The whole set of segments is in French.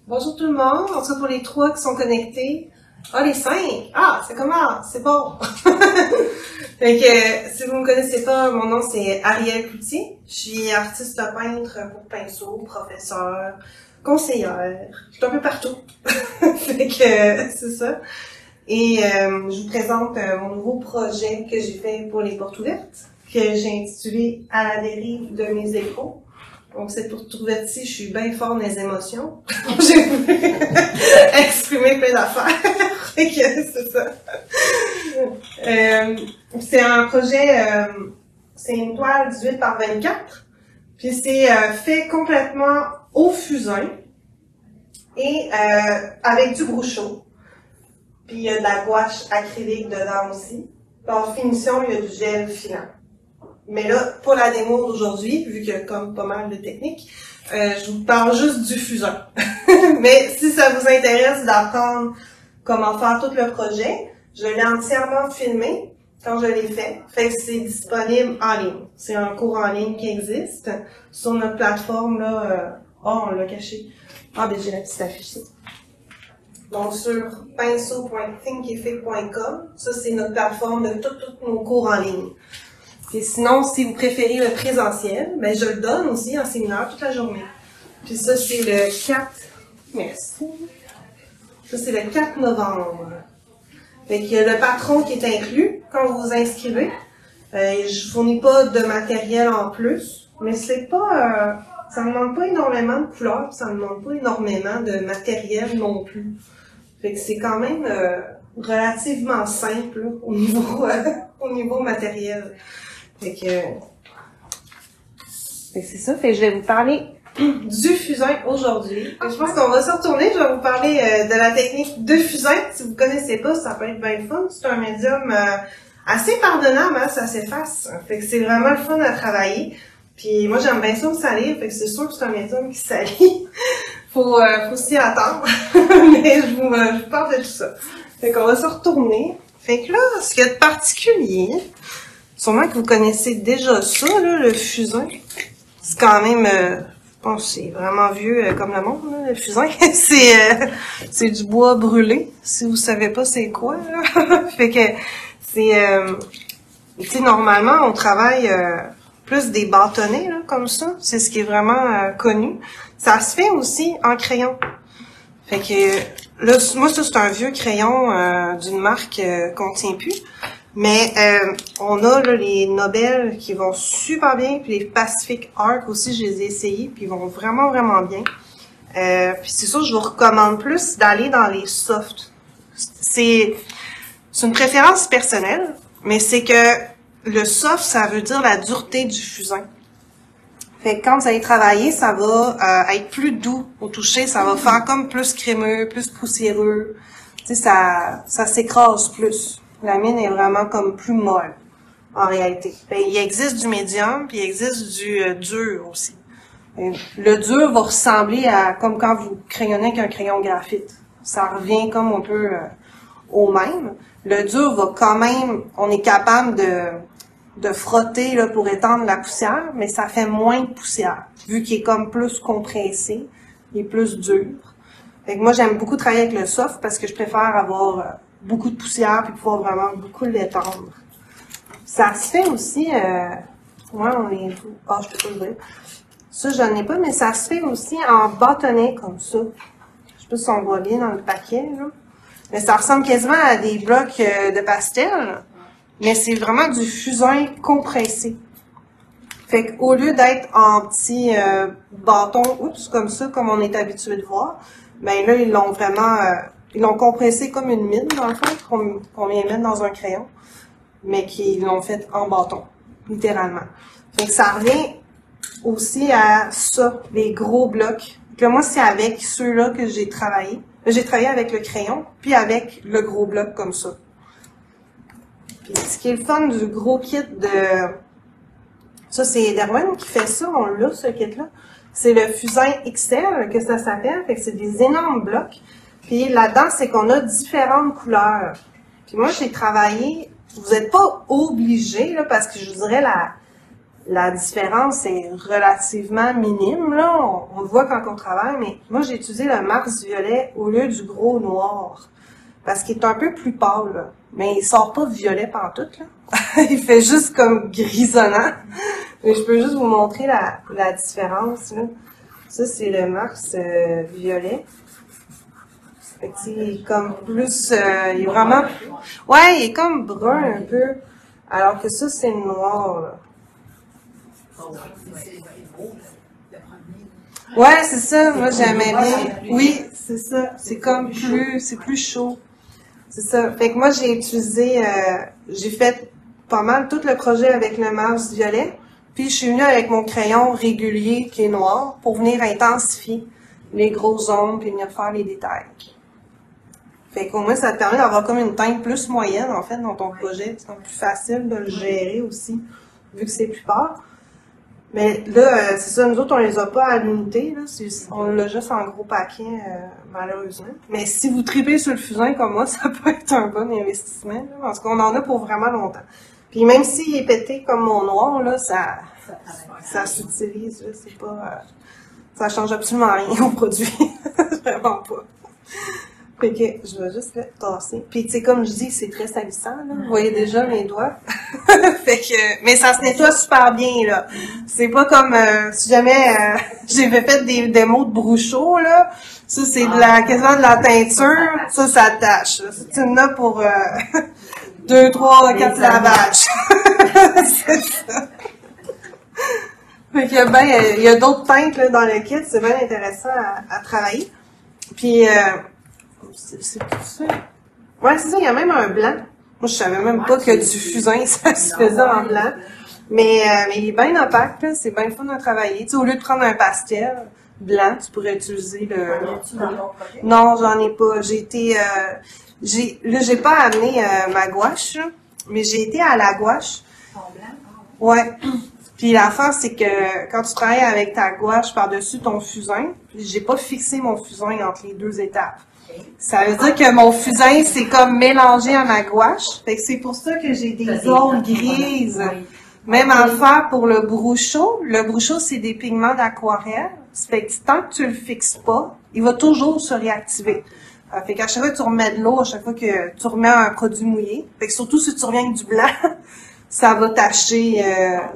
Bonjour tout le monde, en tout cas pour les 3 qui sont connectés. Ah, les 5! Ah, ça commence, c'est bon! Fait que, si vous me connaissez pas, mon nom c'est Arielle Cloutier. Je suis artiste peintre pour pinceau, professeur, conseillère. Je suis un peu partout. Fait que, c'est ça. Et je vous présente mon nouveau projet que j'ai fait pour les portes ouvertes, que j'ai intitulé « À la dérive de mes échos ». Donc, cette porte ouverte-ci, je suis bien fort dans les émotions. J'ai voulu exprimer plein d'affaires. Fait que c'est ça. C'est un projet, c'est une toile 18 par 24. Puis c'est fait complètement au fusain et avec du groucho. Puis il y a de la gouache acrylique dedans aussi. Puis en finition, il y a du gel filant. Mais là, pour la démo d'aujourd'hui, vu qu'il y a comme pas mal de techniques, je vous parle juste du fusain. Mais si ça vous intéresse d'apprendre comment faire tout le projet, je l'ai entièrement filmé quand je l'ai fait. Fait que c'est disponible en ligne. C'est un cours en ligne qui existe sur notre plateforme là. Oh, on l'a caché. Ah, ben j'ai la petite affiche ici. Donc sur pinceau.thinkific.com, ça c'est notre plateforme de tous nos cours en ligne. Et sinon, si vous préférez le présentiel, ben je le donne aussi en séminaire toute la journée. Puis ça, c'est le 4... Merci. Ça, c'est le 4 novembre. Fait qu'il y a le patron qui est inclus quand vous vous inscrivez. Je fournis pas de matériel en plus, mais c'est pas... ça ne demande pas énormément de couleurs, ça ne demande pas énormément de matériel non plus. Fait que c'est quand même relativement simple là, au niveau matériel. Fait que c'est ça. Fait que je vais vous parler du fusain aujourd'hui. Je pense qu'on va se retourner. Je vais vous parler de la technique de fusain. Si vous connaissez pas, ça peut être bien fun. C'est un médium assez pardonnable, hein, ça s'efface. Fait que c'est vraiment le fun à travailler. Puis moi, j'aime bien ça me salir. Fait que c'est sûr que c'est un médium qui salit. faut s'y attendre. Mais je vous parle de tout ça. Fait qu'on va se retourner. Fait que là, ce qu'il y a de particulier, sûrement que vous connaissez déjà ça, là, le fusain. C'est quand même, je pense que c'est vraiment vieux comme le monde, là, le fusain. C'est du bois brûlé, si vous savez pas c'est quoi, là. Fait que c'est, tu sais, normalement, on travaille plus des bâtonnets, là, comme ça. C'est ce qui est vraiment connu. Ça se fait aussi en crayon. Fait que, là, moi, ça, c'est un vieux crayon d'une marque qu'on tient plus. Mais on a là, les Nobel qui vont super bien, puis les Pacific Arc aussi, je les ai essayés, puis ils vont vraiment, vraiment bien. Puis c'est sûr, je vous recommande plus d'aller dans les softs. C'est une préférence personnelle, mais c'est que le soft, ça veut dire la dureté du fusain. Fait que quand vous allez travailler, ça va être plus doux au toucher, ça va faire comme plus crémeux, plus poussiéreux. Tu sais, ça s'écrase plus. La mine est vraiment comme plus molle, en réalité. Ben, il existe du médium, puis il existe du dur aussi. Le dur va ressembler à comme quand vous crayonnez avec un crayon graphite. Ça revient comme un peu au même. Le dur va quand même, on est capable de frotter là, pour étendre la poussière, mais ça fait moins de poussière, vu qu'il est comme plus compressé, il est plus dur. Fait que moi, j'aime beaucoup travailler avec le soft parce que je préfère avoir beaucoup de poussière puis pouvoir vraiment beaucoup l'étendre. Ça se fait aussi, on est tout. Ah, je peux pas le dire. Ça, je n'en ai pas, mais ça se fait aussi en bâtonnet comme ça. Je sais pas si on voit bien dans le paquet, là. Mais ça ressemble quasiment à des blocs de pastel, mais c'est vraiment du fusain compressé. Fait qu'au lieu d'être en petits bâtons, comme ça, comme on est habitué de voir, ben là, ils l'ont vraiment... ils l'ont compressé comme une mine, dans le fond, qu'on vient mettre dans un crayon, mais qu'ils l'ont fait en bâton, littéralement. Fait que ça revient aussi à ça, les gros blocs. Que moi, c'est avec ceux-là que j'ai travaillé. J'ai travaillé avec le crayon, puis avec le gros bloc comme ça. Puis ce qui est le fun du gros kit de... Ça, c'est Derwent qui fait ça, on l'a, ce kit-là. C'est le fusain XL que ça s'appelle, fait que c'est des énormes blocs. Puis là-dedans, c'est qu'on a différentes couleurs. Puis moi, j'ai travaillé, vous n'êtes pas obligé, là, parce que je vous dirais, la différence est relativement minime, là. On le voit quand on travaille, mais moi, j'ai utilisé le Mars violet au lieu du gros noir. Parce qu'il est un peu plus pâle, là. Mais il sort pas violet pantoute, là. Il fait juste comme grisonnant. Mais je peux juste vous montrer la différence, là. Ça, c'est le Mars violet. Fait que, il est comme plus... il est vraiment... Ouais, il est comme brun un peu. Alors que ça, c'est le noir, là. Ouais, c'est ça. Moi, j'aimais bien. Oui, c'est ça. C'est comme c'est plus chaud. C'est ça. Fait que moi, j'ai utilisé, j'ai fait pas mal tout le projet avec le Mars violet. Puis, je suis venue avec mon crayon régulier qui est noir pour venir intensifier les grosses ombres puis venir faire les détails. Fait qu'au moins, ça te permet d'avoir comme une teinte plus moyenne, en fait, dans ton projet. C'est donc plus facile de le gérer aussi, vu que c'est plus pâle. Mais là, c'est ça, nous autres, on les a pas à l'unité, là. On l'a juste en gros paquet, malheureusement. Mais si vous tripez sur le fusain comme moi, ça peut être un bon investissement, là, parce qu'on en a pour vraiment longtemps. Puis même s'il est pété comme mon noir, là, ça s'utilise, là. C'est pas, ça change absolument rien au produit. Vraiment pas. Fait que je vais juste le tasser. Puis tu sais, comme je dis, c'est très salissant, là. Vous voyez déjà mes doigts. Fait que, mais ça se nettoie super bien, là. C'est pas comme, si jamais, j'ai fait des démos de Brouchot, là. Ça, c'est quasiment de la teinture. Ça tâche, là. C'est une là pour, 2, 3, 4 lavages. C'est ça. Fait que, ben, il y a d'autres teintes, là, dans le kit. C'est bien intéressant à travailler. Puis, c'est tout ça. Ouais, c'est ça, il y a même un blanc. Moi, je savais même pas que du fusain, ça se faisait en blanc. Mais il est bien opaque, là. C'est bien fun à travailler. Tu sais, au lieu de prendre un pastel blanc, tu pourrais utiliser le... Non, j'en ai pas. Là, j'ai pas amené ma gouache, là, mais j'ai été à la gouache. Ouais. Puis l'affaire, c'est que quand tu travailles avec ta gouache par-dessus ton fusain, j'ai pas fixé mon fusain entre les deux étapes. Ça veut dire que mon fusain, c'est comme mélangé à ma gouache. Fait que c'est pour ça que j'ai des zones grises. Même affaire pour le Brouchot. Le Brouchot, c'est des pigments d'aquarelle. Fait que tant que tu le fixes pas, il va toujours se réactiver. Fait qu'à chaque fois que tu remets de l'eau, à chaque fois que tu remets un produit mouillé, fait que surtout si tu reviens avec du blanc, ça va tacher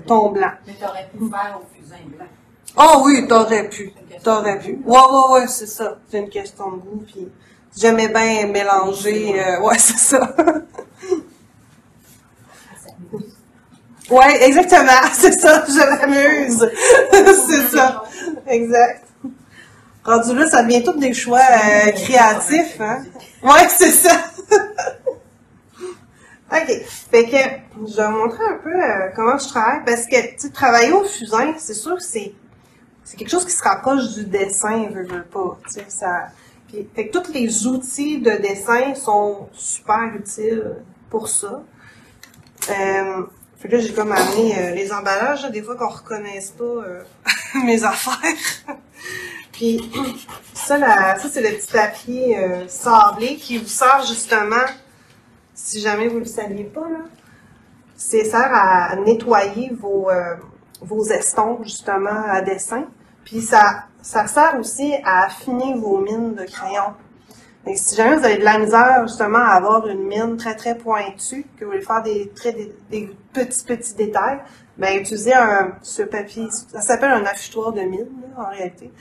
ton blanc. Mais t'aurais pu faire au fusain blanc. Oh oui, t'aurais pu. Ouais, c'est ça. C'est une question de goût, puis j'aimais bien mélanger, ouais, c'est ça. Ouais, exactement, c'est ça, je m'amuse. C'est ça, exact. Rendu là, ça devient tous des choix créatifs, hein. Ouais, c'est ça. OK. Fait que, je vais vous montrer un peu comment je travaille, parce que, tu sais, travailler au fusain, c'est sûr que c'est quelque chose qui se rapproche du dessin, veux pas, tu sais, ça... Puis, fait que tous les outils de dessin sont super utiles pour ça. Fait que là, j'ai comme amené les emballages, là, des fois qu'on reconnaisse pas mes affaires. Puis, ça c'est le petit papier sablé qui vous sert justement, si jamais vous ne le saviez pas, là, c'est sert à nettoyer vos estompes, justement, à dessin. Puis ça sert aussi à affiner vos mines de crayon. Et si jamais vous avez de la misère, justement, à avoir une mine très, très pointue, que vous voulez faire des petits détails, ben utilisez ce papier, ça s'appelle un affutoir de mine, là, en réalité.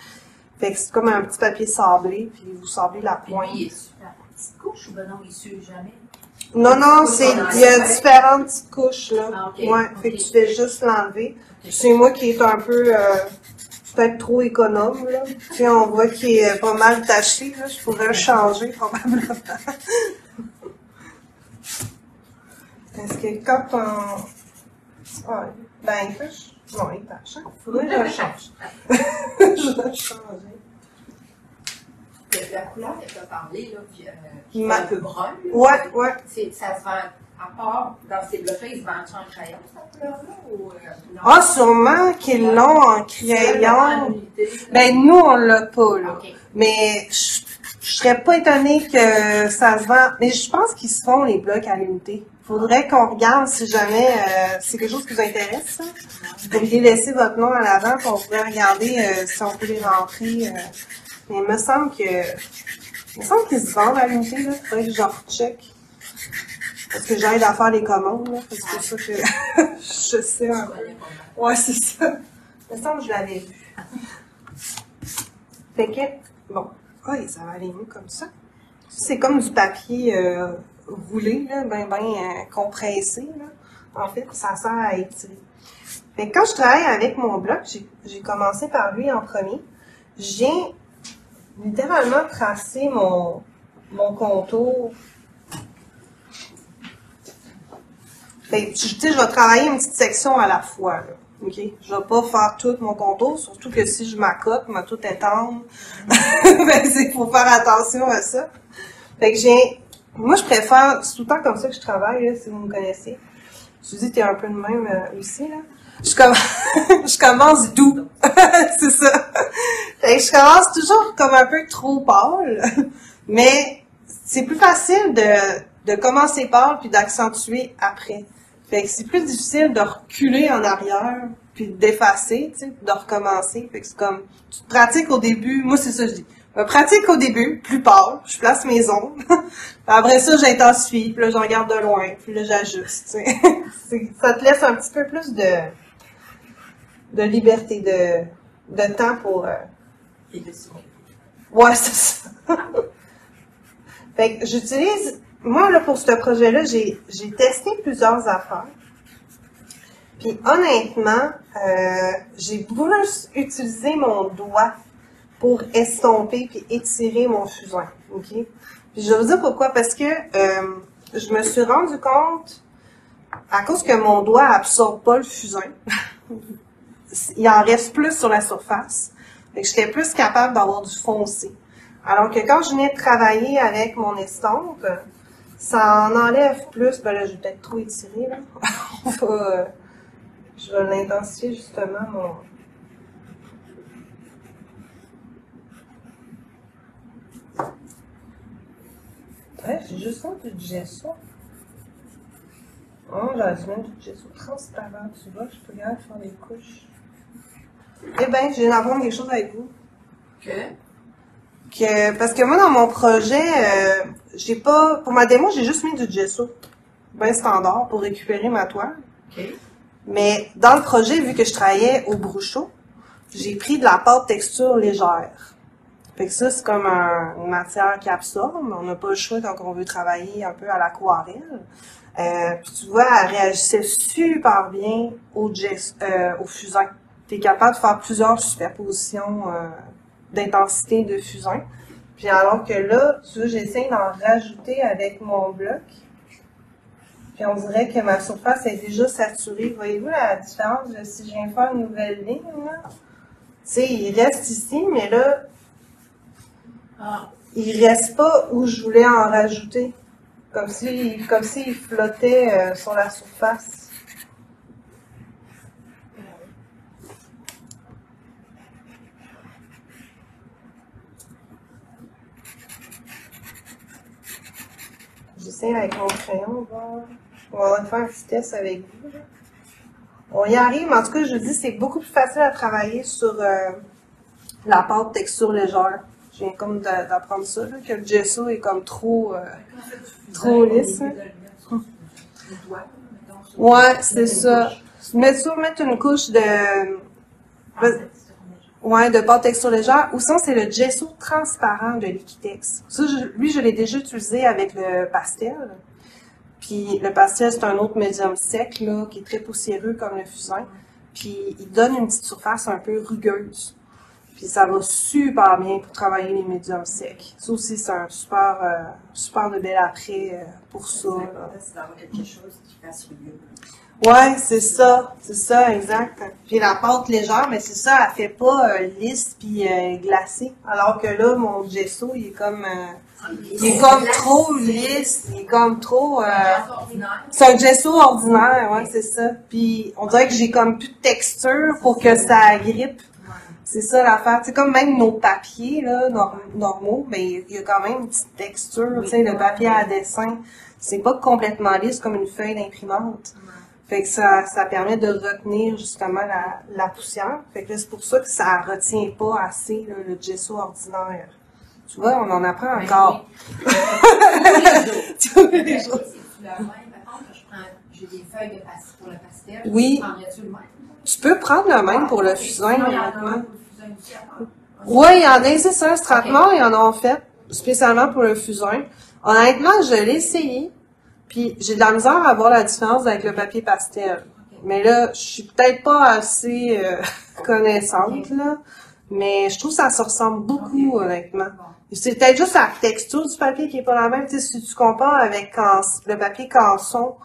Fait que c'est comme un petit papier sablé, puis vous sablez la pointe. Il est super petite couche ou ben non, il suit jamais? Non, il y a différentes petites couches, là. Ah, okay. Ouais, fait que tu fais juste l'enlever. C'est moi qui est un peu, peut-être trop économe, là. Tu sais, on voit qu'il est pas mal taché, là. Je pourrais le changer, probablement. Parce que quand on... Ah, ben, non, il tâche, hein. Faudrait que je le change. Je vais le changer. La couleur que tu as parlé, là, qui est un peu brun. Ouais. Ça se vend, à part dans ces blocs-là, ils se vendent en crayon, cette couleur-là? Ou, non? Ah, sûrement qu'ils l'ont en crayon. Ben, nous, on l'a pas, là. Okay. Mais je serais pas étonnée que ça se vend, mais je pense qu'ils se font les blocs à l'unité. Faudrait qu'on regarde si jamais c'est quelque chose qui vous intéresse. Vous pourriez laisser votre nom à l'avant, puis on pourrait regarder si on peut les rentrer. Mais il me semble qu'ils se vendent à l'unité, là. Faudrait que je recheck. Parce que j'aide à faire les commandes, là. Parce que c'est ça que je sais un peu. Ouais, c'est ça. Il me semble que je l'avais vu. Fait que, bon. Ah, ça va aller mieux comme ça. C'est comme du papier roulé, là, ben compressé, là. En fait, ça sert à étirer. Fait que quand je travaille avec mon bloc, j'ai commencé par lui en premier. J'ai littéralement tracé mon contour. Fait que, tu sais, je vais travailler une petite section à la fois, là. OK? Je vais pas faire tout mon contour, surtout que si je m'accote, ma tout étendre. Ben, il faut faire attention à ça. Fait que moi, je préfère, c'est tout le temps comme ça que je travaille, là, si vous me connaissez. Je vous dis, t'es un peu de même aussi, là. Je commence doux. C'est ça. Fait que je commence toujours comme un peu trop pâle. Mais c'est plus facile de commencer pâle puis d'accentuer après. Fait que c'est plus difficile de reculer en arrière puis d'effacer, tu sais, de recommencer. Fait que c'est comme, tu te pratiques au début, moi c'est ça que je dis. Je pratique au début, plus pâle, je place mes ongles. Après ça, j'intensifie, puis là, je regarde de loin, puis là, j'ajuste, tu sais. Ça te laisse un petit peu plus de liberté, de temps pour... Ouais, c'est ça. Fait que j'utilise... Moi, là, pour ce projet-là, j'ai testé plusieurs affaires. Puis honnêtement, j'ai plus utilisé mon doigt pour estomper puis étirer mon fusain. OK? Puis je vais vous dire pourquoi. Parce que je me suis rendu compte, à cause que mon doigt absorbe pas le fusain, il en reste plus sur la surface. Fait que j'étais plus capable d'avoir du foncé. Alors que quand je venais de travailler avec mon estompe, ça en enlève plus. Ben là, je vais peut-être trop étirer, là. Je vais l'intensifier justement, mon... Ouais, j'ai juste ça du gesso. Oh, j'ai même du gesso transparent, tu vois, je peux bien faire des couches. Eh bien, je viens d'apprendre quelque chose avec vous. Parce que moi, dans mon projet, j'ai pas... Pour ma démo, j'ai juste mis du gesso. Ben standard, pour récupérer ma toile. Okay. Mais dans le projet, vu que je travaillais au Bruchot, j'ai pris de la pâte texture légère. Fait que ça, c'est comme une matière qui absorbe. On n'a pas le choix quand on veut travailler un peu à l'aquarelle. Puis tu vois, elle réagissait super bien au fusain. Tu es capable de faire plusieurs superpositions d'intensité de fusain. Puis alors que là, tu vois, j'essaie d'en rajouter avec mon bloc. Puis on dirait que ma surface est déjà saturée. Voyez-vous la différence de si je viens faire une nouvelle ligne, là? Tu sais, il reste ici, mais là, il reste pas où je voulais en rajouter. Comme s'il flottait sur la surface. J'essaie avec mon crayon, on va faire un petit test avec vous. Là. On y arrive, mais en tout cas, je vous dis, c'est beaucoup plus facile à travailler sur la pâte texture légère. Je viens comme d'apprendre ça, là, que le gesso est comme trop lisse. Ouais, c'est ça. Mettre une couche de pâte texture légère. Ou sinon, c'est le gesso transparent de Liquitex. Ça, lui, je l'ai déjà utilisé avec le pastel. Puis le pastel, c'est un autre médium sec, là, qui est très poussiéreux comme le fusain. Puis il donne une petite surface un peu rugueuse. Puis ça va super bien pour travailler les médiums secs. Ça aussi, c'est un super de bel attrait pour ça. C'est d'avoir quelque chose qui fasse rugueux. Ouais, c'est ça, exact. Puis la pâte légère, mais c'est ça, elle fait pas lisse puis glacée. Alors que là, mon gesso, il est comme trop lisse, il est comme trop... c'est un gesso ordinaire, ouais, c'est ça. Puis on dirait que j'ai comme plus de texture pour que ça agrippe. C'est ça l'affaire. C'est comme même nos papiers là, normaux, mais il y a quand même une petite texture. Oui, Tu sais, le papier à dessin, c'est pas complètement lisse comme une feuille d'imprimante. Fait que ça permet de retenir justement la poussière. Fait que c'est pour ça que ça retient pas assez là, le gesso ordinaire. Tu vois, on en apprend encore. Oui. Tous les jours. C'est-tu le même? Mettons que j'ai des feuilles de pour le pastel. Oui. Prendrais-tu le même? Tu peux prendre le même pour le fusain, Sinon, il y en a honnêtement. un pour le fusain aussi à part. Oui, il y en a, c'est ça, Strathmore, ils en ont fait spécialement pour le fusain. Honnêtement, je l'ai essayé, puis j'ai de la misère à voir la différence avec le papier pastel. Mais là, je suis peut-être pas assez connaissante, là, mais je trouve que ça se ressemble beaucoup, honnêtement. C'est peut-être juste la texture du papier qui est pas la même. Tu sais, si tu compares avec le papier canson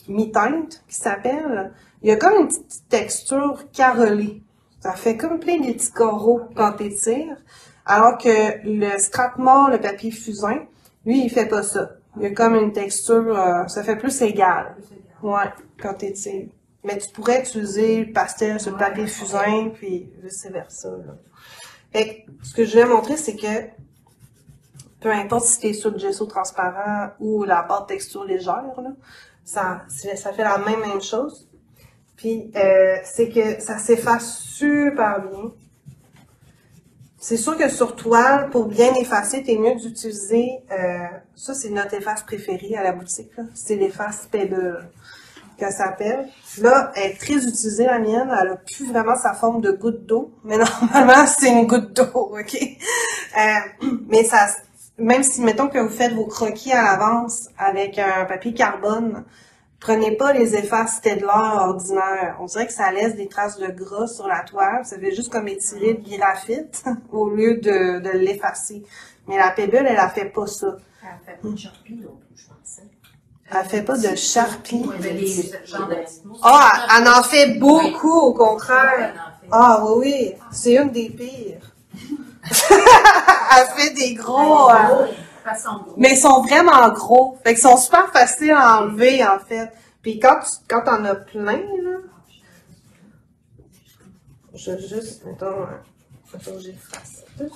mi-teinte, qui s'appelle, il y a comme une petite texture carrelée. Ça fait comme plein de petits coraux quand t'étires. Alors que le Strathmore, le papier fusain, lui, il fait pas ça. Il y a comme une texture, ça fait plus égal. Ouais, quand t'étires. Mais tu pourrais utiliser le pastel sur le papier fusain, puis vice-versa, là. Fait que, ce que je voulais montrer, c'est que peu importe si t'es sur le gesso transparent ou la pâte texture légère, là, ça fait la même chose. Puis, c'est que ça s'efface super bien. C'est sûr que sur toile, pour bien effacer, t'es mieux d'utiliser, ça c'est notre efface préférée à la boutique, là. C'est l'efface Pebble, qu'elle s'appelle. Là, elle est très utilisée, la mienne. Elle a plus vraiment sa forme de goutte d'eau. Mais normalement, c'est une goutte d'eau, OK? Mais ça, même si, mettons que vous faites vos croquis à l'avance avec un papier carbone, prenez pas les effaces Staedtler ordinaires. On dirait que ça laisse des traces de gras sur la toile. Ça fait juste comme étirer le graphite au lieu de l'effacer. Mais la Pebble, elle a fait pas ça. Elle fait pas de Sharpie, là, je pensais. Elle fait pas de Sharpie. Ah, elle en fait beaucoup, au contraire. Ah oui, oui, c'est une des pires. Elle fait des gros... mais ils sont vraiment gros. Fait qu'ils sont super faciles à enlever, en fait. Puis quand t'en as plein, là... Je vais juste... Attends, j'efface tout.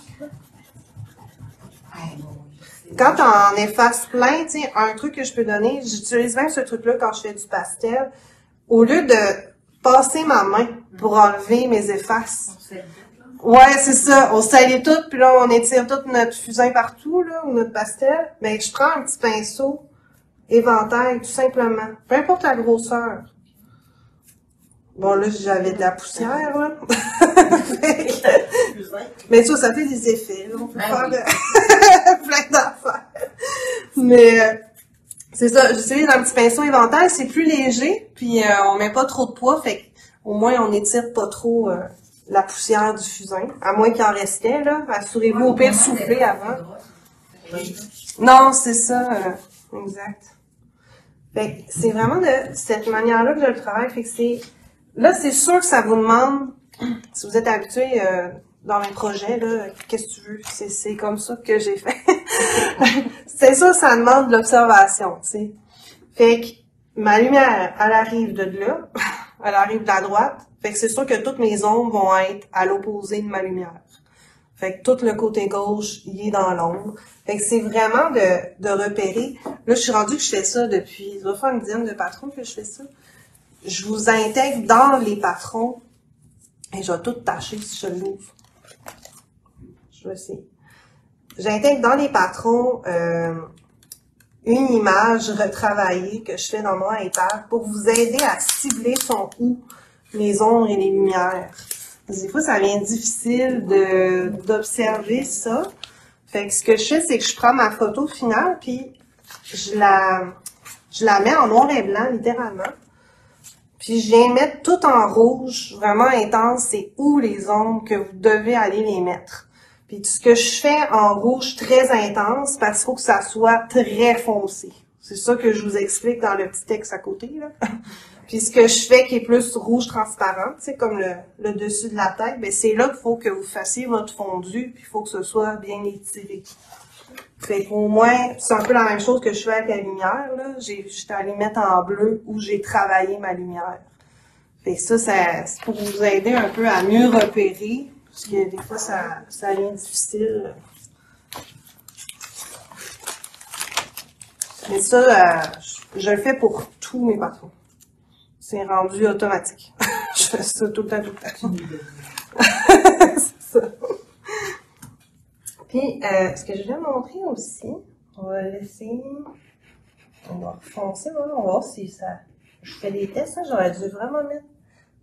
Quand t'en effaces plein, tu sais, un truc que je peux donner, j'utilise même ce truc-là quand je fais du pastel. Au lieu de passer ma main pour enlever mes effaces. Ouais, c'est ça. On salit tout, puis là, on étire tout notre fusain partout, là, ou notre pastel. Mais je prends un petit pinceau, éventail, tout simplement. Peu importe la grosseur. Bon, là, j'avais de la poussière, là. Mais ça fait des effets, là. On peut faire plein d'affaires. Mais, c'est ça. J'utilise un petit pinceau éventail, c'est plus léger, puis on met pas trop de poids, fait qu'au moins, on n'étire pas trop la poussière du fusain. À moins qu'il en restait, là. Assurez-vous au pire de souffler avant. Non, c'est ça. Exact. Fait que c'est vraiment de cette manière-là que je le travaille. Fait que c'est... Là, c'est sûr que ça vous demande, si vous êtes habitué dans mes projets, là, qu'est-ce que tu veux? C'est comme ça que j'ai fait. C'est sûr, ça demande de l'observation, tu sais. Fait que ma lumière, elle arrive de là, elle arrive de la droite. Fait que c'est sûr que toutes mes ombres vont être à l'opposé de ma lumière. Fait que tout le côté gauche, il est dans l'ombre. Fait que c'est vraiment de repérer. Là, je suis rendue que je fais ça depuis, ça va faire une dizaine de patrons que je fais ça. Je vous intègre dans les patrons. Et je vais tout tâcher si je l'ouvre. Je vais essayer. J'intègre dans les patrons une image retravaillée que je fais dans mon iPad pour vous aider à cibler son où, les ombres et les lumières. Des fois, ça devient difficile d'observer ça. Fait que ce que je fais, c'est que je prends ma photo finale, puis je la mets en noir et blanc, littéralement. Puis je viens mettre tout en rouge, vraiment intense, c'est où les ombres que vous devez aller les mettre. Puis ce que je fais en rouge très intense, parce qu'il faut que ça soit très foncé. C'est ça que je vous explique dans le petit texte à côté, là. Puis ce que je fais qui est plus rouge transparent, tu sais, comme le dessus de la tête, ben c'est là qu'il faut que vous fassiez votre fondu, puis il faut que ce soit bien étiré. Fait qu'au moins, c'est un peu la même chose que je fais avec la lumière, là. J'étais allée mettre en bleu où j'ai travaillé ma lumière. Fait que ça, c'est pour vous aider un peu à mieux repérer, parce que des fois, ça devient difficile. Mais ça, je le fais pour tous mes patrons. C'est rendu automatique. Je fais ça tout le temps, tout le temps. C'est ça. Puis, ce que je voulais montrer aussi, on va laisser... On va refoncer, voilà, on va voir si ça... Je fais des tests, hein, j'aurais dû vraiment mettre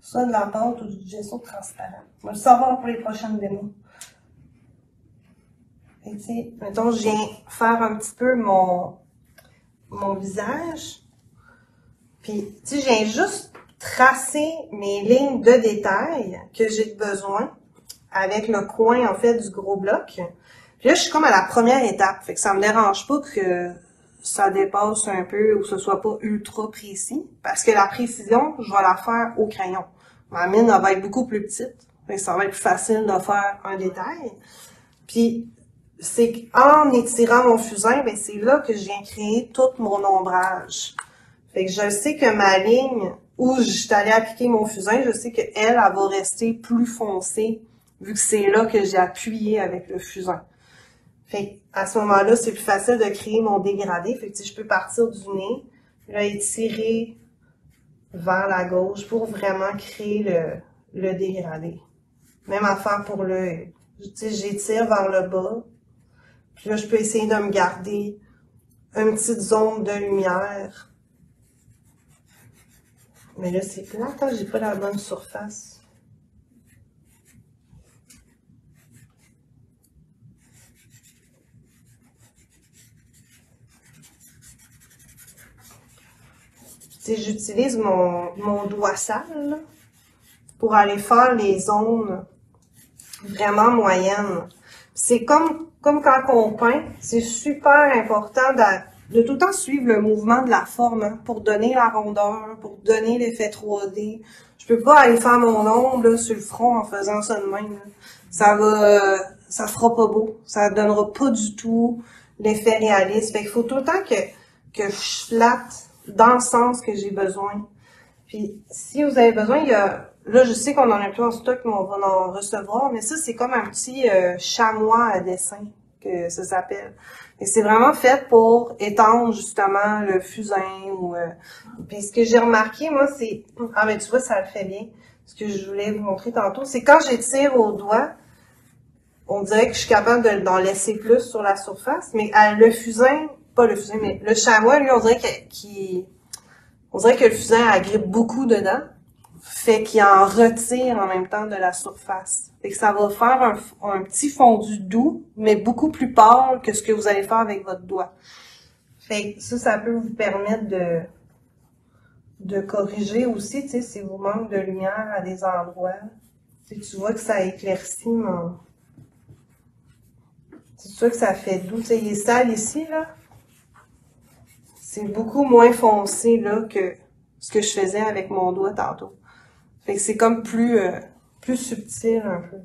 ça de la pâte ou du gesso transparent. On va le savoir pour les prochaines démos. Et tu sais, mettons, je viens faire un petit peu mon visage. Puis, tu sais, je viens juste tracer mes lignes de détail que j'ai besoin avec le coin, en fait, du gros bloc. Puis là, je suis comme à la première étape. Fait que ça me dérange pas que ça dépasse un peu ou que ce soit pas ultra précis. Parce que la précision, je vais la faire au crayon. Ma mine, elle va être beaucoup plus petite. Fait que ça va être plus facile de faire un détail. Puis, c'est qu'en étirant mon fusain, ben c'est là que je viens créer tout mon ombrage. Fait que je sais que ma ligne où je suis allée appliquer mon fusain, je sais qu'elle, elle va rester plus foncée, vu que c'est là que j'ai appuyé avec le fusain. Fait à ce moment-là, c'est plus facile de créer mon dégradé. Fait que je peux partir du nez, là, étirer vers la gauche pour vraiment créer le dégradé. Même affaire pour l'œil. Tu sais, j'étire vers le bas. Puis là, je peux essayer de me garder une petite zone de lumière. Mais là, c'est plate, hein? J'ai pas la bonne surface. Tu sais, j'utilise mon doigt sale là, pour aller faire les zones vraiment moyennes. C'est comme quand on peint, c'est super important de tout le temps suivre le mouvement de la forme, hein, pour donner la rondeur, pour donner l'effet 3D. Je peux pas aller faire mon ombre là, sur le front en faisant ça de même. Là. Ça fera pas beau. Ça donnera pas du tout l'effet réaliste. Fait qu'il faut tout le temps que je flatte dans le sens que j'ai besoin. Puis, si vous avez besoin, il y a... Là, je sais qu'on en a plus en stock, mais on va en recevoir. Mais ça, c'est comme un petit chamois à dessin, que ça s'appelle. Et c'est vraiment fait pour étendre, justement, le fusain. Puis, ce que j'ai remarqué, moi, c'est... Ah, mais tu vois, ça le fait bien. Ce que je voulais vous montrer tantôt, c'est quand j'étire au doigt, on dirait que je suis capable d'en laisser plus sur la surface. Mais le fusain, pas le fusain, mais le chamois, lui, on dirait que le fusain agrippe beaucoup dedans. Fait qu'il en retire en même temps de la surface. Fait que ça va faire un petit fondu doux, mais beaucoup plus pâle que ce que vous allez faire avec votre doigt. Fait que ça peut vous permettre de corriger aussi, tu sais, si vous manque de lumière à des endroits. Tu vois que ça éclaircit mon... C'est sûr que ça fait doux. Tu sais, il est sale ici, là. C'est beaucoup moins foncé, là, que ce que je faisais avec mon doigt tantôt. Fait que c'est comme plus subtil un peu.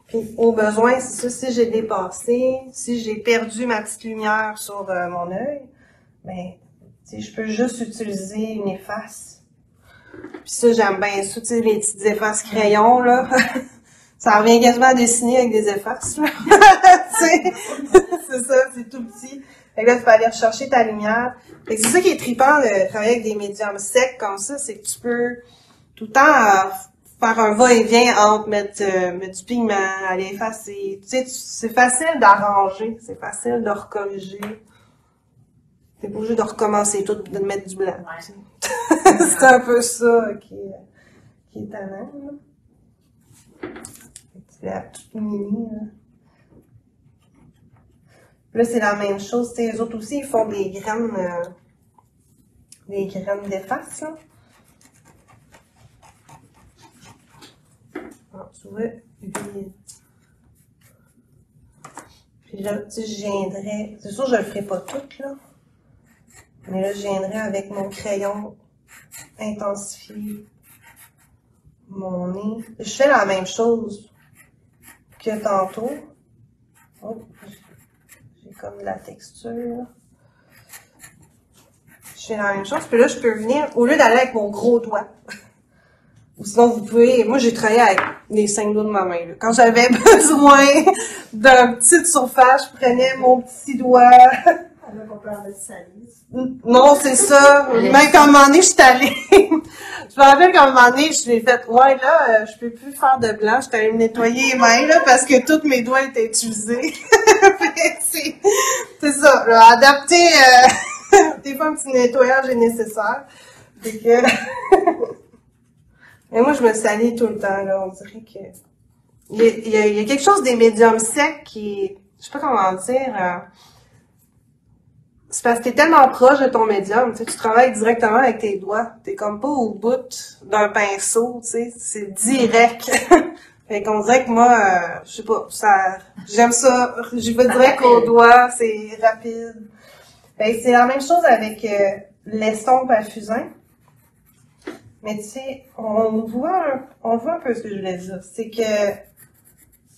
Puis au besoin, c'est ça, si j'ai dépassé, si j'ai perdu ma petite lumière sur mon œil, ben, tu sais, je peux juste utiliser une efface. Puis ça, j'aime bien ça, tu sais, les petites effaces crayons, là. Ça revient quasiment à dessiner avec des effaces, là. C'est ça, c'est tout petit. Fait que là, tu peux aller rechercher ta lumière. Fait que c'est ça qui est trippant de travailler avec des médiums secs comme ça, c'est que tu peux tout le temps faire un va-et-vient entre mettre du pigment, aller effacer. Tu sais, c'est facile d'arranger, c'est facile de recorriger. T'es pas obligé de recommencer tout, de mettre du blanc. Ouais. C'est un peu ça qui est tannant, là. C'est la toute mini, là. Là, c'est la même chose. Tu sais, eux autres aussi, ils font des graines d'efface, là. Alors, tu vois, puis là, tu sais, je viendrais... C'est sûr, je le ferai pas tout, là. Mais là, je viendrais avec mon crayon intensifier mon nez. Je fais la même chose que tantôt. Oh, j'ai comme de la texture. je fais la même chose. Puis là, je peux venir, au lieu d'aller avec mon gros doigt, ou sinon vous pouvez, moi j'ai travaillé avec les 5 doigts de ma main. Là. Quand j'avais besoin d'une petite surface, je prenais mon petit doigt. Elle a pas peur de salir. Non, c'est ça. Même qu'à un moment donné, je suis allée. Je me rappelle qu'à un moment donné, je l'ai fait, ouais, là, je peux plus faire de blanc. Je suis allée me nettoyer les mains, là, parce que tous mes doigts étaient utilisés. c'est ça, là, adapter, des fois, un petit nettoyage est nécessaire. Fait que, et moi, je me salis tout le temps, là. On dirait que, il y a quelque chose des médiums secs qui, je sais pas comment dire, c'est parce que t'es tellement proche de ton médium, tu sais, tu travailles directement avec tes doigts. T'es comme pas au bout d'un pinceau, tu sais, c'est direct. Fait qu'on dirait que moi, je sais pas, ça, j'aime ça. Je vais direct au doigt, c'est rapide. Ben, c'est la même chose avec l'estompe à fusain. Mais tu sais, on voit un peu ce que je voulais dire. C'est que,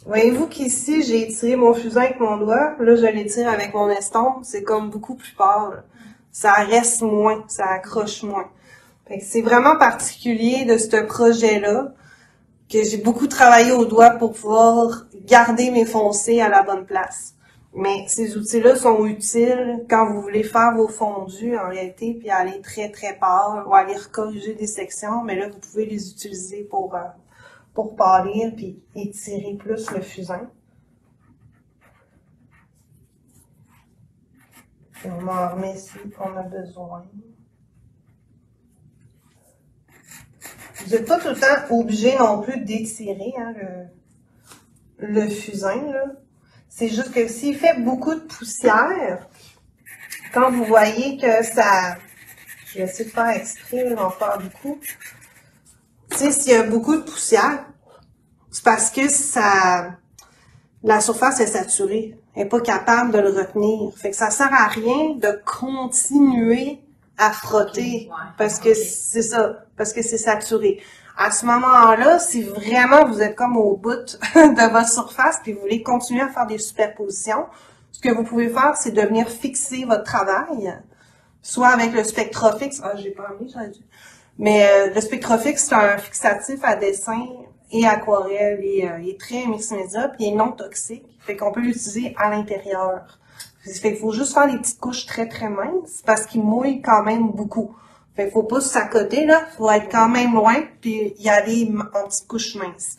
voyez-vous qu'ici, j'ai étiré mon fusain avec mon doigt, là, je l'étire avec mon estompe, c'est comme beaucoup plus pâle. Ça reste moins, ça accroche moins. Fait que c'est vraiment particulier de ce projet-là, que j'ai beaucoup travaillé au doigt pour pouvoir garder mes foncés à la bonne place. Mais ces outils-là sont utiles quand vous voulez faire vos fondus, en réalité, puis aller très, très pâle, ou aller recorriger des sections, mais là, vous pouvez les utiliser pour pâlir puis étirer plus le fusain. Et on en remet si on a besoin. Vous n'êtes pas tout le temps obligé non plus d'étirer hein, le fusain. Là. C'est juste que s'il fait beaucoup de poussière, quand vous voyez que ça... Je vais essayer de faire exprès, on va en faire beaucoup. Tu sais, s'il y a beaucoup de poussière, c'est parce que la surface est saturée. Elle n'est pas capable de le retenir. Fait que ça sert à rien de continuer à frotter. Parce que c'est ça. Parce que c'est saturé. À ce moment-là, si vraiment vous êtes comme au bout de votre surface puis vous voulez continuer à faire des superpositions, ce que vous pouvez faire, c'est de venir fixer votre travail. Soit avec le Spectrofix. Ah, j'ai pas mis, j'aurais dû. Mais le Spectrofix, c'est un fixatif à dessin et aquarelle. Il est très mix-média, puis il est non toxique. Fait qu'on peut l'utiliser à l'intérieur. Fait qu'il faut juste faire des petites couches très très minces parce qu'il mouille quand même beaucoup. Fait qu'il faut pas s'accoter, là. Faut être quand même loin, puis y aller en petites couches minces.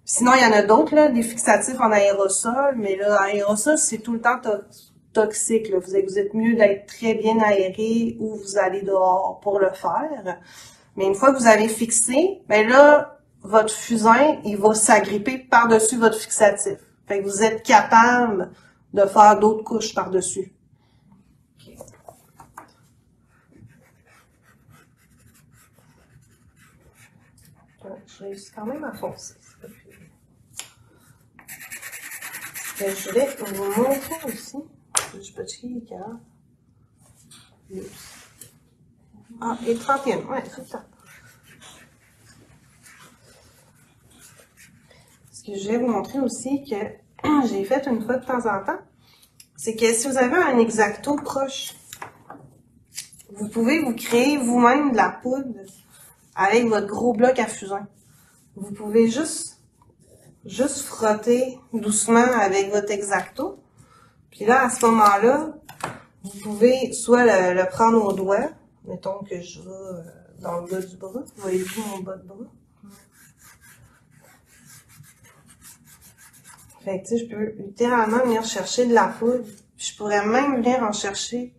Sinon, il y en a d'autres, là, des fixatifs en aérosol, mais là, aérosol, c'est tout le temps toxique, là. Vous êtes mieux d'être très bien aéré ou vous allez dehors pour le faire. Mais une fois que vous avez fixé, ben là, votre fusain, il va s'agripper par-dessus votre fixatif. Fait que vous êtes capable de faire d'autres couches par-dessus. Okay. Je réussis quand même à foncer. Je voulais vous montrer aussi. Je peux checker les cartes. Ah, et 31. Ouais, c'est ça. Ce que je vais vous montrer aussi que j'ai fait une fois de temps en temps, c'est que si vous avez un X-Acto proche, vous pouvez vous créer vous-même de la poudre avec votre gros bloc à fusain. Vous pouvez juste frotter doucement avec votre X-Acto. Puis là, à ce moment-là, vous pouvez soit le prendre au doigt. Mettons que je vais dans le bas du bras. Voyez-vous mon bas de bras? Fait que, tu sais, je peux littéralement venir chercher de la poudre. Je pourrais même venir en chercher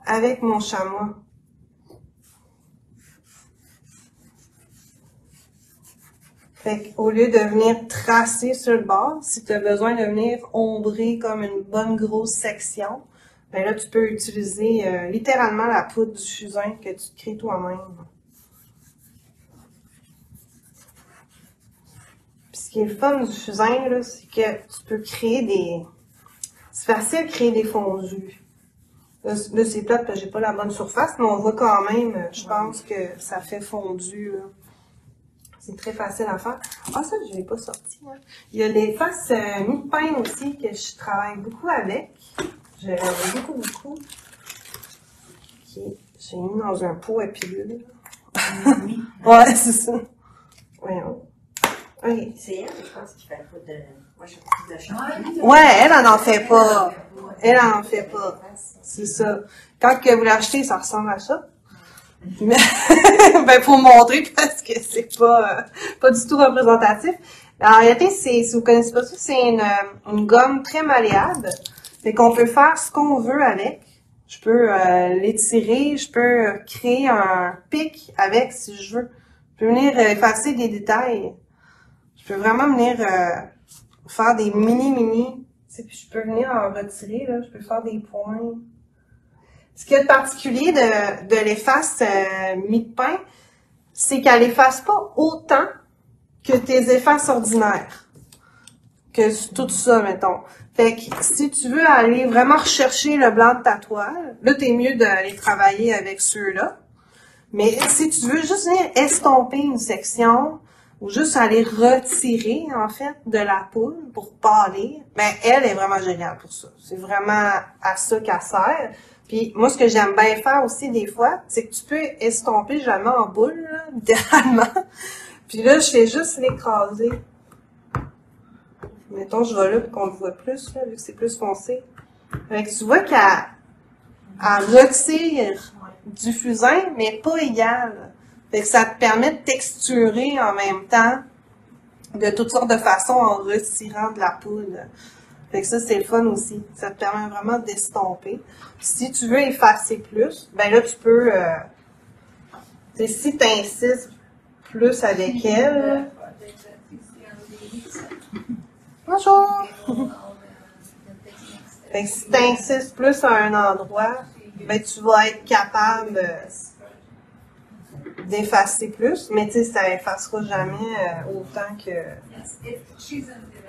avec mon chamois. Fait qu'au lieu de venir tracer sur le bord, si tu as besoin de venir ombrer comme une bonne grosse section, ben là, tu peux utiliser littéralement la poudre du fusain que tu te crées toi-même. Puis ce qui est le fun du fusain, là, c'est que tu peux créer des... C'est facile de créer des fondus. Là c'est plate parce que j'ai pas la bonne surface, mais on voit quand même, je pense que ça fait fondu, là. C'est très facile à faire. Ah, ça, je l'ai pas sorti. Hein. Il y a les faces mi-pain aussi que je travaille beaucoup avec. Je beaucoup. Qui est J'ai mis dans un pot à pilule. Oui. Ouais, c'est ça. Voyons. OK. C'est elle, je pense, qui fait pas de. Moi, je fais plus de champ. Ouais, elle en fait pas. Elle en fait pas. C'est ça. Quand que vous l'achetez, ça ressemble à ça. Mais, ben, pour montrer, parce que c'est pas du tout représentatif. En réalité, si vous connaissez pas ça, c'est une gomme très malléable. Fait qu'on peut faire ce qu'on veut avec. Je peux l'étirer, je peux créer un pic avec si je veux. Je peux venir effacer des détails. Je peux vraiment venir faire des mini. Puis je peux venir en retirer, là. Je peux faire des points. Ce qu'il y a de particulier de l'efface mie de pain, c'est qu'elle efface pas autant que tes effaces ordinaires. Que tout ça, mettons. Fait que si tu veux aller vraiment rechercher le blanc de ta toile, là, t'es mieux d'aller travailler avec ceux-là. Mais si tu veux juste venir estomper une section, ou juste aller retirer, en fait, de la poule pour pâlir, ben, elle est vraiment géniale pour ça. C'est vraiment à ça qu'elle sert. Puis moi, ce que j'aime bien faire aussi des fois, c'est que tu peux estomper jamais en boule, là, littéralement. Puis là, je fais juste l'écraser. Mettons, je vais là pour qu'on le voit plus, là, vu que c'est plus foncé. Fait que tu vois qu'elle retire du fusain, mais pas égal. Fait que ça te permet de texturer en même temps de toutes sortes de façons en retirant de la poudre. Fait que ça, c'est le fun aussi. Ça te permet vraiment d'estomper. Si tu veux effacer plus, ben là, tu peux... si tu insistes plus avec elle... Bonjour! Fait que si tu insistes plus à un endroit, ben tu vas être capable d'effacer plus, mais tu sais, ça effacera jamais autant que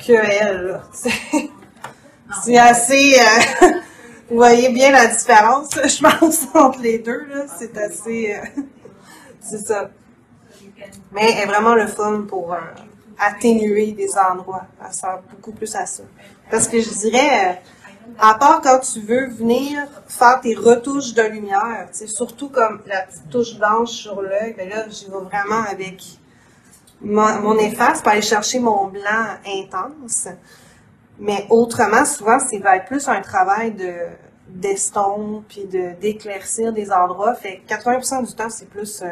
elle, là. C'est assez... vous voyez bien la différence, je pense, entre les deux, là. C'est assez... c'est ça. Mais elle est vraiment le fun pour atténuer des endroits. Elle sert beaucoup plus à ça. Parce que je dirais... à part quand tu veux venir faire tes retouches de lumière, tu sais, surtout comme la petite touche blanche sur l'œil, ben là, j'y vais vraiment avec mon efface pour aller chercher mon blanc intense. Mais autrement, souvent, ça va être plus un travail d'estompe puis d'éclaircir des endroits. Fait que 80% du temps, c'est plus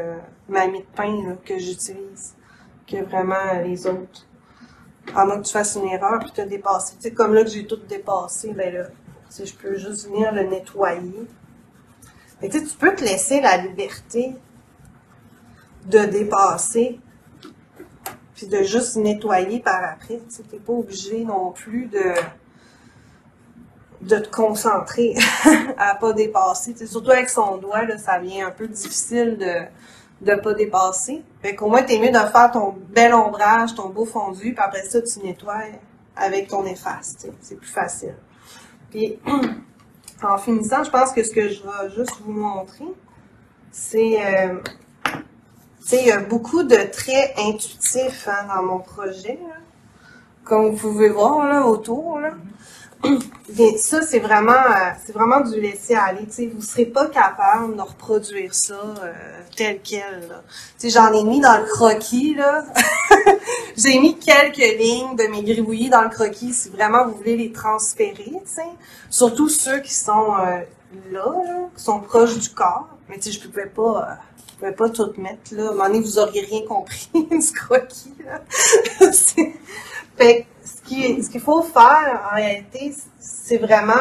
ma mie de pain là, que j'utilise que vraiment les autres. À moins que tu fasses une erreur puis t'as dépassé. Tu sais, comme là que j'ai tout dépassé, ben là, tu sais, je peux juste venir le nettoyer. Mais tu sais, tu peux te laisser la liberté de dépasser puis de juste nettoyer par après. Tu sais, t'es pas obligé non plus de te concentrer à pas dépasser. Tu sais, surtout avec son doigt, là, ça devient un peu difficile de pas dépasser. Fait qu'au moins, t'es mieux de faire ton bel ombrage, ton beau fondu, puis après ça, tu nettoies avec ton efface, tu sais. C'est plus facile. Puis, en finissant, je pense que ce que je vais juste vous montrer, c'est, tu sais, il y a beaucoup de traits intuitifs hein, dans mon projet, là. Comme vous pouvez voir, là, autour, là. Bien, ça, c'est vraiment du laisser aller. Tu sais, vous serez pas capable de reproduire ça tel quel. Tu sais, j'en ai mis dans le croquis là. J'ai mis quelques lignes de mes gribouillis dans le croquis si vraiment vous voulez les transférer. Tu sais, surtout ceux qui sont là, qui sont proches du corps. Mais tu sais, je pouvais pas tout mettre là. À un moment donné, vous auriez rien compris du croquis là. Fait que ce qu'il faut faire, en réalité, c'est vraiment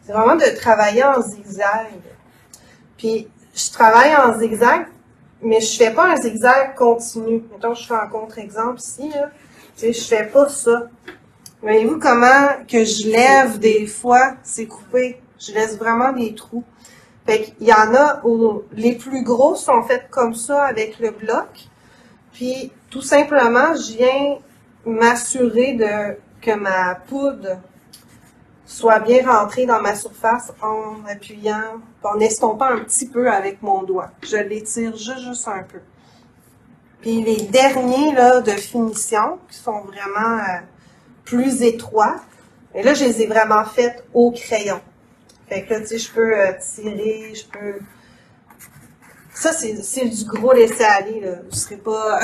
de travailler en zigzag. Puis, je travaille en zigzag, mais je fais pas un zigzag continu. Mettons, je fais un contre-exemple ici, là. Tu sais, je fais pas ça. Voyez-vous comment que je lève des fois, c'est coupé. Je laisse vraiment des trous. Fait qu'il y en a où les plus gros sont faits comme ça avec le bloc. Puis, tout simplement, je viens m'assurer que ma poudre soit bien rentrée dans ma surface en appuyant, en estompant un petit peu avec mon doigt. Je l'étire juste un peu. Puis les derniers là, de finition, qui sont vraiment plus étroits, et là, je les ai vraiment faites au crayon. Fait que là, tu sais, je peux tirer, je peux Ça, c'est du gros laisser-aller, là. Je serais pas...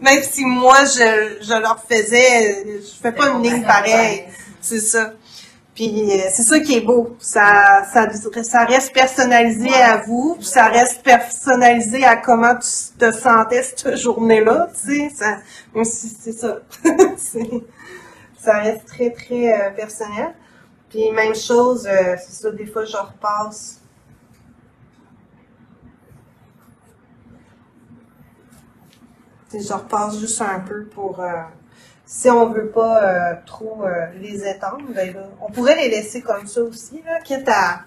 Même si moi, je leur faisais, je fais pas une ligne pareille. C'est ça. Puis c'est ça qui est beau. Ça reste personnalisé à vous, puis ça reste personnalisé à comment tu te sentais cette journée-là, tu sais. Même si c'est ça. Ça reste très, très personnel. Puis même chose, c'est ça, des fois je repasse. Je repasse juste un peu pour... si on veut pas trop les étendre, ben là, on pourrait les laisser comme ça aussi, là, quitte à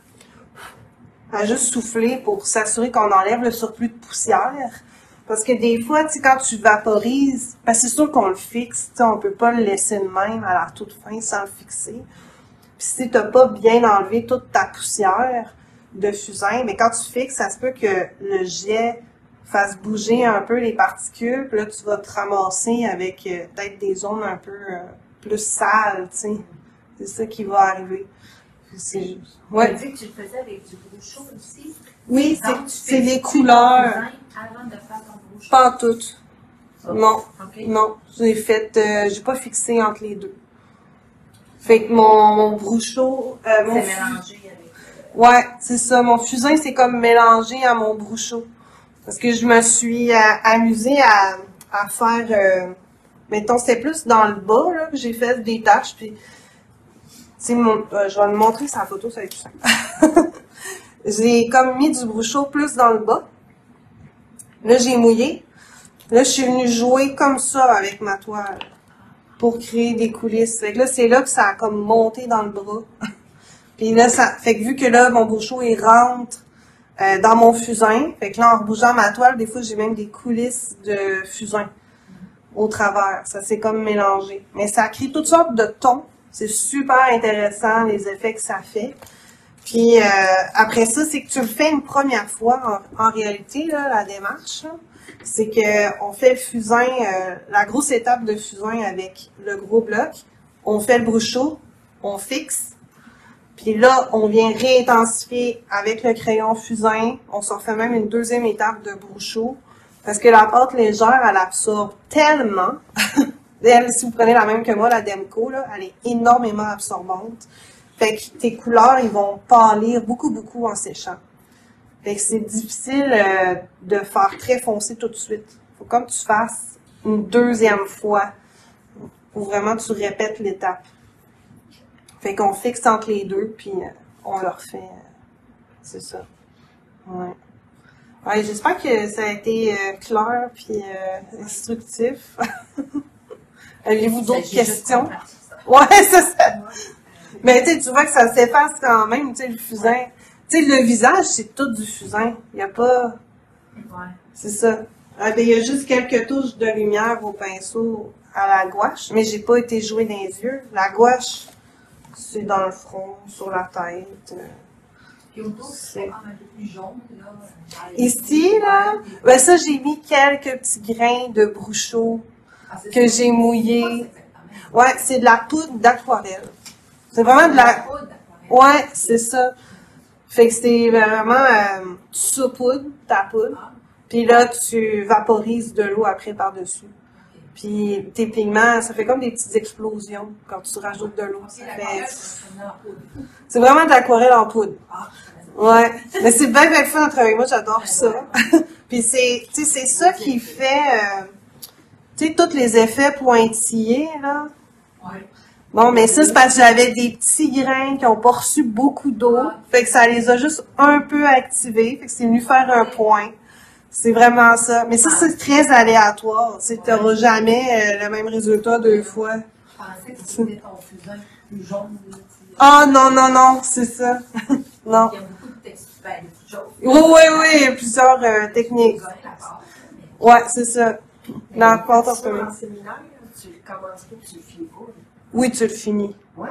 juste souffler pour s'assurer qu'on enlève le surplus de poussière. Parce que des fois, tu sais, quand tu vaporises, parce que c'est sûr qu'on le fixe, tu sais, on peut pas le laisser de même à la toute fin sans le fixer. Puis si t'as pas bien enlevé toute ta poussière de fusain, mais quand tu fixes, ça se peut que le jet fasse bouger un peu les particules, puis là, tu vas te ramasser avec peut-être des zones un peu plus sales, tu sais. C'est ça qui va arriver. Ouais. Tu dis que tu le faisais avec du brouchot aussi? Oui, Donc, c'est les couleurs. Avant de faire ton brouchot? Pas en tout. Non. Okay. Non. J'ai pas fixé entre les deux. Fait que mon brouchot... c'est mélangé avec... Ouais, c'est ça. Mon fusain, c'est comme mélangé à mon brouchot. Parce que je me suis amusée à faire... mettons, c'était plus dans le bas, là, que j'ai fait des tâches, puis... je vais le montrer sa photo, ça va être plus simple. J'ai comme mis du brouchot plus dans le bas. Là, j'ai mouillé. Là, je suis venue jouer comme ça avec ma toile pour créer des coulisses. Fait que là, c'est là que ça a comme monté dans le bras. Puis là, ça fait que vu que là, mon brouchot, il rentre dans mon fusain. Fait que là, en rebougeant ma toile, des fois, j'ai même des coulisses de fusain au travers. Ça s'est comme mélangé. Mais ça crée toutes sortes de tons. C'est super intéressant, les effets que ça fait. Puis après ça, c'est que tu le fais une première fois. En réalité, là, la démarche, c'est que on fait le fusain, la grosse étape de fusain avec le gros bloc. On fait le brouchot, on fixe. Puis là, on vient réintensifier avec le crayon fusain. On s'en fait même une deuxième étape de brouchot. Parce que la pâte légère, elle absorbe tellement. Elle, si vous prenez la même que moi, la Demco, là, elle est énormément absorbante. Fait que tes couleurs, ils vont pâlir beaucoup, beaucoup en séchant. Fait que c'est difficile de faire très foncé tout de suite. Faut comme tu fasses une deuxième fois. Faut vraiment que tu répètes l'étape. Fait qu'on fixe entre les deux, puis on leur fait. C'est ça. Ouais. Ouais, j'espère que ça a été clair puis instructif. Avez-vous d'autres questions? Ouais, c'est ça. Mais tu vois que ça s'efface quand même, tu sais, le fusain. Tu sais, le visage, c'est tout du fusain. Il n'y a pas... Ouais. C'est ça. Ah, ben, il y a juste quelques touches de lumière au pinceau à la gouache, mais j'ai pas été jouer dans les yeux. La gouache, c'est dans le front, sur la tête. Puis autour, c'est un peu plus jaune, là. Ici, là, ben ça, j'ai mis quelques petits grains de brouchot que j'ai mouillé. Ouais, c'est de la poudre d'aquarelle. C'est vraiment de la... Ouais, c'est ça. Fait que c'est vraiment... tu saupoudres ta poudre, puis là, tu vaporises de l'eau après par-dessus. Puis tes pigments, ça fait comme des petites explosions quand tu rajoutes de l'eau. C'est vraiment de l'aquarelle en poudre. Ouais. Mais c'est bien, bien fun d'être avec moi, j'adore ça. Puis c'est ça qui fait... tu sais, tous les effets pointillés, là. Bon, mais ça, c'est parce que j'avais des petits grains qui n'ont pas reçu beaucoup d'eau. Fait que ça les a juste un peu activés. Fait que c'est venu faire un point. C'est vraiment ça. Mais ça, c'est très aléatoire. Tu n'auras jamais le même résultat deux fois. Je pensais que c'était ton fusain plus jaune. Ah, non, non, non, c'est ça. Non. Il y a beaucoup de textures, ben, de choses. Oui, il y a plusieurs techniques. Ouais, c'est ça. La pâte en premier. En séminaire, tu commences pas, tu le finis pas. Oui, tu le finis. Ouais.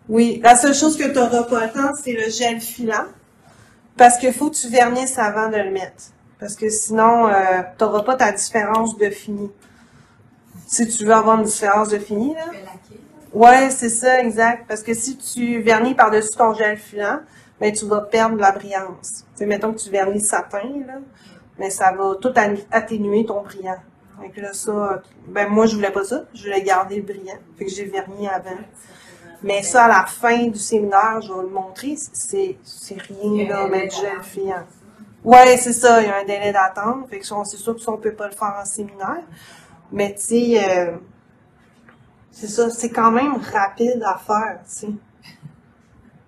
Oui. La seule chose que tu n'auras pas le temps, c'est le gel filant. Parce qu'il faut que tu vernisses avant de le mettre. Parce que sinon, tu n'auras pas ta différence de fini. Si tu veux avoir une différence de fini, là. Ouais, c'est ça, exact. Parce que si tu vernis par-dessus ton gel filant, mais tu vas perdre la brillance. Tu sais, mettons que tu vernis satin, là, mais ça va tout atténuer ton brillant. Fait que là, ça, ben moi, je voulais pas ça. Je voulais garder le brillant. Fait que j'ai verni avant. Mais ça, à la fin du séminaire, je vais le montrer, c'est rien, là, mettre du gel fiant. Ouais, c'est ça, il y a un délai d'attente. Fait que c'est sûr que ça, on peut pas le faire en séminaire. Mais tu sais, c'est ça, c'est quand même rapide à faire, tu sais.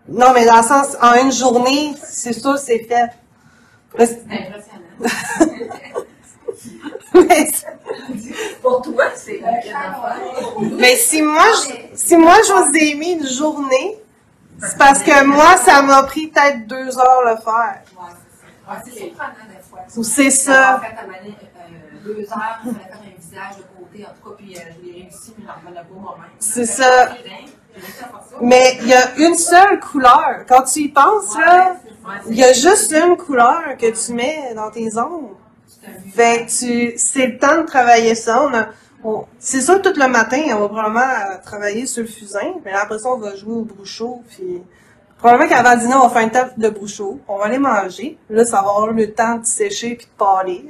Non, mais dans le sens, en une journée, c'est sûr, c'est fait. C'est impressionnant. Mais, Pour toi, c'est une affaire. mais si moi, je vous ai mis une journée, c'est parce que moi, ça m'a pris peut-être 2 heures le faire. Ouais, c'est surprenant des fois. C'est ça. En fait, à 2 heures, je voulais faire un visage de côté, en tout cas, puis je l'ai réussi, puis j'en revenais pas moi-même. C'est ça. Mais il y a une seule couleur. Quand tu y penses, là, il y a juste une couleur que tu mets dans tes ongles. Fait que c'est le temps de travailler ça. C'est ça, tout le matin, on va probablement travailler sur le fusain. Mais après ça, on va jouer au bruchot. Puis probablement qu'avant le dîner, on va faire une table de bruchot. On va aller manger. Là, ça va avoir le temps de sécher puis de pâlir.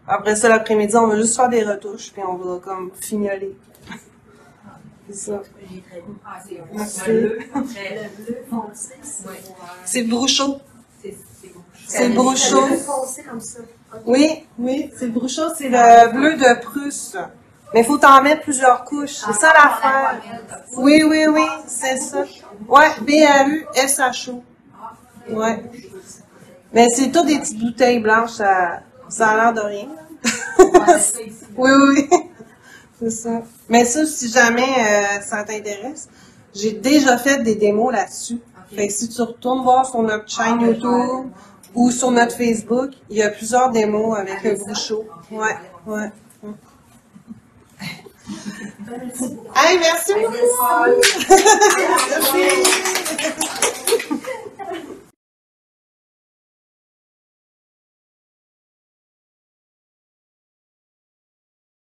Après ça, l'après-midi, on va juste faire des retouches. Puis on va comme fignoler. C'est ça. Ah, c'est Merci. bleu. Le bleu foncé, C'est le bruchot. C'est le bruchot. Le bleu foncé comme ça. Ok. Oui, c'est le bruchot, c'est le bleu de Prusse. Mais il faut t'en mettre plusieurs couches. C'est ça l'affaire. Oui, c'est ça. Ouais, BAUSHO. Ouais. Mais c'est tout des petites bouteilles blanches, ça a l'air de rien. Oui. C'est ça. Mais ça, si jamais ça t'intéresse, j'ai déjà fait des démos là-dessus. Fait que si tu retournes voir sur notre chaîne YouTube ou sur notre Facebook, il y a plusieurs démos avec le bruchot. Ouais. Hey, merci beaucoup!